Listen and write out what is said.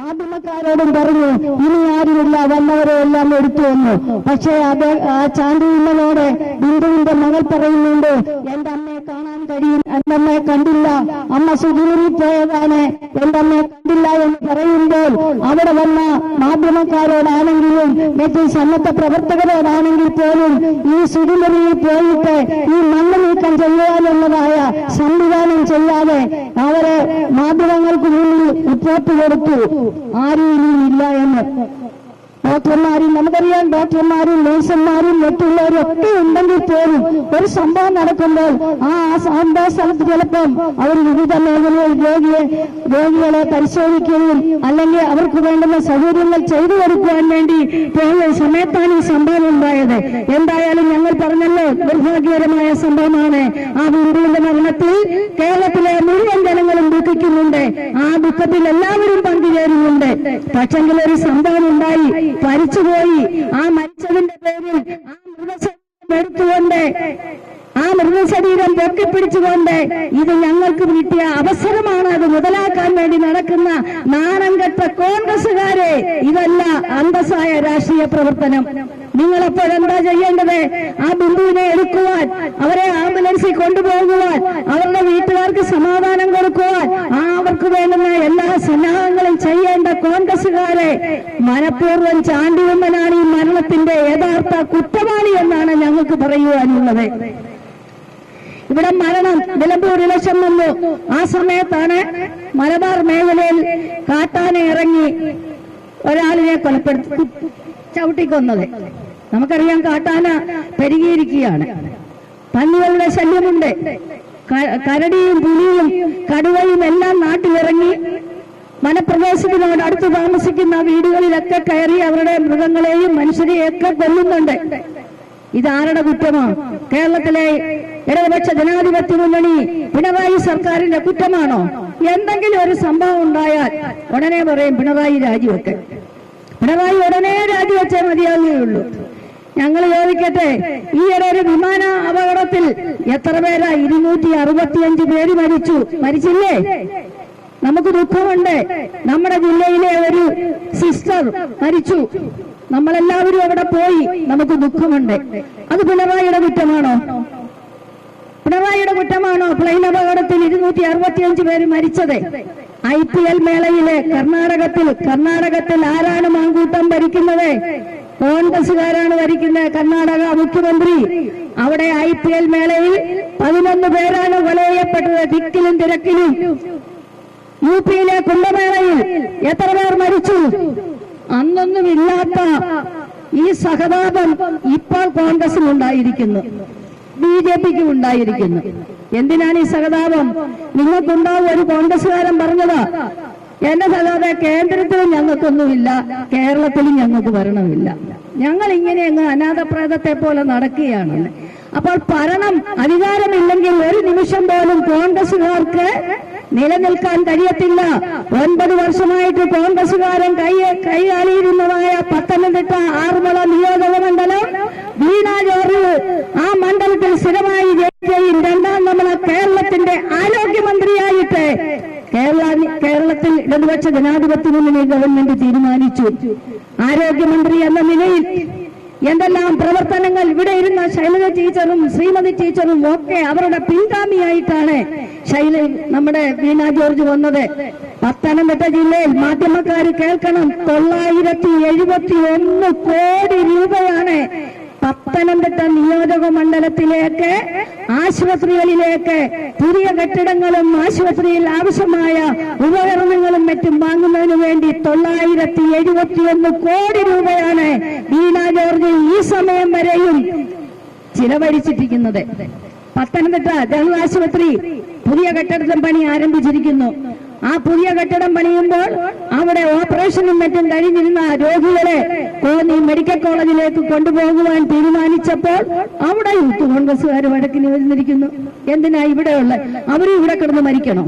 മാധ്യമക്കാരോടും പറഞ്ഞു ഇനി ആരുമില്ല, വന്നവരെ എല്ലാം എടുത്തു വന്നു. പക്ഷേ അത് ആ ചാണ്ടിയുമ്മനോട് ബിന്ദുവിന്റെ മകൾ പറയുന്നുണ്ട്, എന്റെ അമ്മയെ കാണാൻ കഴിയും, എന്റെ അമ്മയെ കണ്ടില്ല, അമ്മ സുഖിനിൽ പോയതാണ്, എന്റെ അമ്മയെ കണ്ടില്ല എന്ന് പറയുമ്പോൾ അവിടെ വന്ന മാധ്യമക്കാരോടാണെങ്കിലും മറ്റു സന്നദ്ധ പ്രവർത്തകരോടാണെങ്കിൽ പോലും ഈ സുഖിനിൽ പോയിട്ട് ഈ മണ്ണ് നീക്കം ചെയ്യാനുള്ളതായ സംവിധാനം ചെയ്യാതെ അവരെ മാധ്യമങ്ങൾക്ക് മുന്നിൽ റിപ്പോർട്ട് കൊടുത്തു. ആരും ഇനിയില്ല എന്ന്. ഡോക്ടർമാരും നമുക്കറിയാം, ഡോക്ടർമാരും നഴ്സുമാരും മറ്റുള്ളവരും ഒക്കെ ഉണ്ടെങ്കിൽ പോലും ഒരു സംഭവം നടക്കുമ്പോൾ ആ സംഭവ സ്ഥലത്ത് ചിലപ്പം അവർ വിവിധ മേഖലയിൽ രോഗികളെ പരിശോധിക്കുകയും അല്ലെങ്കിൽ അവർക്ക് വേണ്ടുന്ന സൗകര്യങ്ങൾ ചെയ്തു കൊടുക്കുവാൻ വേണ്ടി പോയ സമയത്താണ് ഈ സംഭവം ഉണ്ടായത്. എന്തായാലും ഞങ്ങൾ പറഞ്ഞല്ലോ, ദുർഭാഗ്യകരമായ സംഭവമാണ്. ആ ബിന്ദുവിന്റെ മരണത്തിൽ കേരളത്തിലെ മുഴുവൻ ജനങ്ങളും ദുഃഖിക്കുന്നുണ്ട്. ആ ദുഃഖത്തിൽ എല്ലാവരും പങ്കുചേരുന്നുണ്ട്. പക്ഷെങ്കിൽ ഒരു സംഭവം ഉണ്ടായി, മരിച്ചുപോയി. ആ മരിച്ചതിന്റെ പേരിൽ ആ മൃതശരീരം എടുത്തുകൊണ്ട്, ആ മൃതശരീരം പൊക്കിപ്പിടിച്ചുകൊണ്ട് ഇത് ഞങ്ങൾക്ക് കിട്ടിയ അവസരമാണ്, അത് മുതലാക്കാൻ വേണ്ടി നടക്കുന്ന നാണംകെട്ട കോൺഗ്രസുകാരെ, ഇതല്ല അന്തസ്സായ രാഷ്ട്രീയ പ്രവർത്തനം. നിങ്ങളെപ്പോഴെന്താ ചെയ്യേണ്ടത്? ആ ബിന്ദുവിനെ എടുക്കുവാൻ, അവരെ ആംബുലൻസിൽ കൊണ്ടുപോകുവാൻ, അവരുടെ വീട്ടുകാർക്ക് സമാധാനം കൊടുക്കുവാൻ, അവർക്ക് വേണ്ടുന്ന എല്ലാ സന്നാഹങ്ങളും ചെയ്യേണ്ട കോൺഗ്രസുകാരെ മനഃപൂർവ്വം ചാണ്ടിയുമ്മനാണ് ഈ മരണത്തിന്റെ യഥാർത്ഥ കുറ്റവാളി എന്നാണ് ഞങ്ങൾക്ക് പറയുവാനുള്ളത്. ഇവിടെ മരണം നിലമ്പൂർ ഇലക്ഷൻ വന്നു. ആ സമയത്താണ് മലബാർ മേഖലയിൽ കാട്ടാന ഇറങ്ങി ഒരാളിനെ കൊലപ്പെടുത്തി ചവിട്ടിക്കൊന്നത്. നമുക്കറിയാം, കാട്ടാന പെരുകിയിരിക്കുകയാണ്. പന്നികളുടെ ശല്യമുണ്ട്. കരടിയും പുലിയും കടുവയും എല്ലാം നാട്ടിലിറങ്ങി വനപ്രദേശത്തിനോട് അടുത്ത് താമസിക്കുന്ന വീടുകളിലൊക്കെ കയറി അവരുടെ മൃഗങ്ങളെയും മനുഷ്യരെയൊക്കെ കൊല്ലുന്നുണ്ട്. ഇതാരുടെ കുറ്റമാണ്? കേരളത്തിലെ ഇടതുപക്ഷ ജനാധിപത്യ മുന്നണി പിണറായി സർക്കാരിന്റെ കുറ്റമാണോ? എന്തെങ്കിലും ഒരു സംഭവം ഉണ്ടായാൽ ഉടനെ പറയും പിണറായി രാജിവെക്കെ. പിണറായി ഉടനെ രാജിവെച്ചേ മതിയാവുകയുള്ളൂ. ഞങ്ങൾ ചോദിക്കട്ടെ, ഈയിടെ ഒരു വിമാന അപകടത്തിൽ എത്ര പേരാ? 265 പേര് മരിച്ചില്ലേ? നമുക്ക് ദുഃഖമുണ്ട്. നമ്മുടെ ജില്ലയിലെ ഒരു സിസ്റ്റർ മരിച്ചു. നമ്മളെല്ലാവരും അവിടെ പോയി. നമുക്ക് ദുഃഖമുണ്ട്. അത് പിണറായിയുടെ കുറ്റമാണോ? പിണറായിയുടെ കുറ്റമാണോ പ്ലെയിൻ അപകടത്തിൽ 265 പേര് മരിച്ചത്? IPL മേളയിലെ കർണാടകത്തിൽ ആരാണ് മാങ്കൂട്ടം ഭരിക്കുന്നത്? കോൺഗ്രസുകാരാണ് ഭരിക്കുന്നത്. കർണാടക മുഖ്യമന്ത്രി. അവിടെ IPL മേളയിൽ 11 പേരാണ് കൊലയപ്പെട്ടത് തിക്കിലും തിരക്കിലും. UP-യിലെ കുംഭമേളയിൽ എത്ര പേർ മരിച്ചു? അന്നൊന്നുമില്ലാത്ത ഈ സഹതാപം ഇപ്പോൾ കോൺഗ്രസിനുണ്ടായിരിക്കുന്നു, BJPക്കും ഉണ്ടായിരിക്കുന്നു. എന്തിനാണ് ഈ സഹതാപം? നിങ്ങൾക്കുണ്ടാവും. ഒരു കോൺഗ്രസുകാരൻ പറഞ്ഞതാ, എന്റെ സഹതാപ കേന്ദ്രത്തിലും ഞങ്ങൾക്കൊന്നുമില്ല, കേരളത്തിലും ഞങ്ങൾക്ക് ഭരണമില്ല, ഞങ്ങൾ ഇങ്ങനെ അങ്ങ് അനാഥപ്രേതത്തെ പോലെ നടക്കുകയാണ്. അപ്പോൾ ഭരണം അധികാരമില്ലെങ്കിൽ ഒരു നിമിഷം പോലും കോൺഗ്രസുകാർക്ക് നിലനിൽക്കാൻ കഴിയത്തില്ല. 9 വർഷമായിട്ട് കോൺഗ്രസുകാരൻ കൈകാലിയിരുന്നതായ പത്തനംതിട്ട ആറന്മുള നിയോജക മണ്ഡലം വീണ ജോർജ് ആ മണ്ഡലത്തിൽ സ്ഥിരമായി ജയിക്കുകയും രണ്ടാം തവണ കേരളത്തിന്റെ ആരോഗ്യമന്ത്രിയായിട്ട് കേരളത്തിൽ ഇടതുപക്ഷ ജനാധിപത്യ മുന്നണി ഗവൺമെന്റ് തീരുമാനിച്ചു. ആരോഗ്യമന്ത്രി എന്ന നിലയിൽ എന്തെല്ലാം പ്രവർത്തനങ്ങൾ ഇവിടെ ഇരുന്ന ശൈലജ ടീച്ചറും ശ്രീമതി ടീച്ചറും ഒക്കെ അവരുടെ പിൻഗാമിയായിട്ടാണ് നമ്മുടെ വീണ ജോർജ് വന്നത്. പത്തനംതിട്ട ജില്ലയിൽ മാധ്യമക്കാർ കേൾക്കണം, 971 കോടി രൂപയാണ് പത്തനംതിട്ട നിയോജക മണ്ഡലത്തിലേക്ക്, ആശുപത്രികളിലേക്ക് പുതിയ കെട്ടിടങ്ങളും ആശുപത്രിയിൽ ആവശ്യമായ ഉപകരണങ്ങളും മറ്റും വാങ്ങുന്നതിന് വേണ്ടി 971 കോടി രൂപയാണ് വീണ ജോർജ് ഈ സമയം വരെയും ചിലവഴിച്ചിരിക്കുന്നത്. പത്തനംതിട്ട ജനറൽ ആശുപത്രി പുതിയ കെട്ടിടം പണി ആരംഭിച്ചിരിക്കുന്നു. ആ പുതിയ കെട്ടിടം പണിയുമ്പോൾ അവിടെ ഓപ്പറേഷനും മറ്റും കഴിഞ്ഞിരുന്ന രോഗികളെ കോന്നി മെഡിക്കൽ കോളേജിലേക്ക് കൊണ്ടുപോകുവാൻ തീരുമാനിച്ചപ്പോൾ അവിടെ യൂത്ത് കോൺഗ്രസുകാർ വടക്കിന് വരുന്നിരിക്കുന്നു. എന്തിനാ ഇവിടെയുള്ള അവരും ഇവിടെ കിടന്ന് മരിക്കണോ?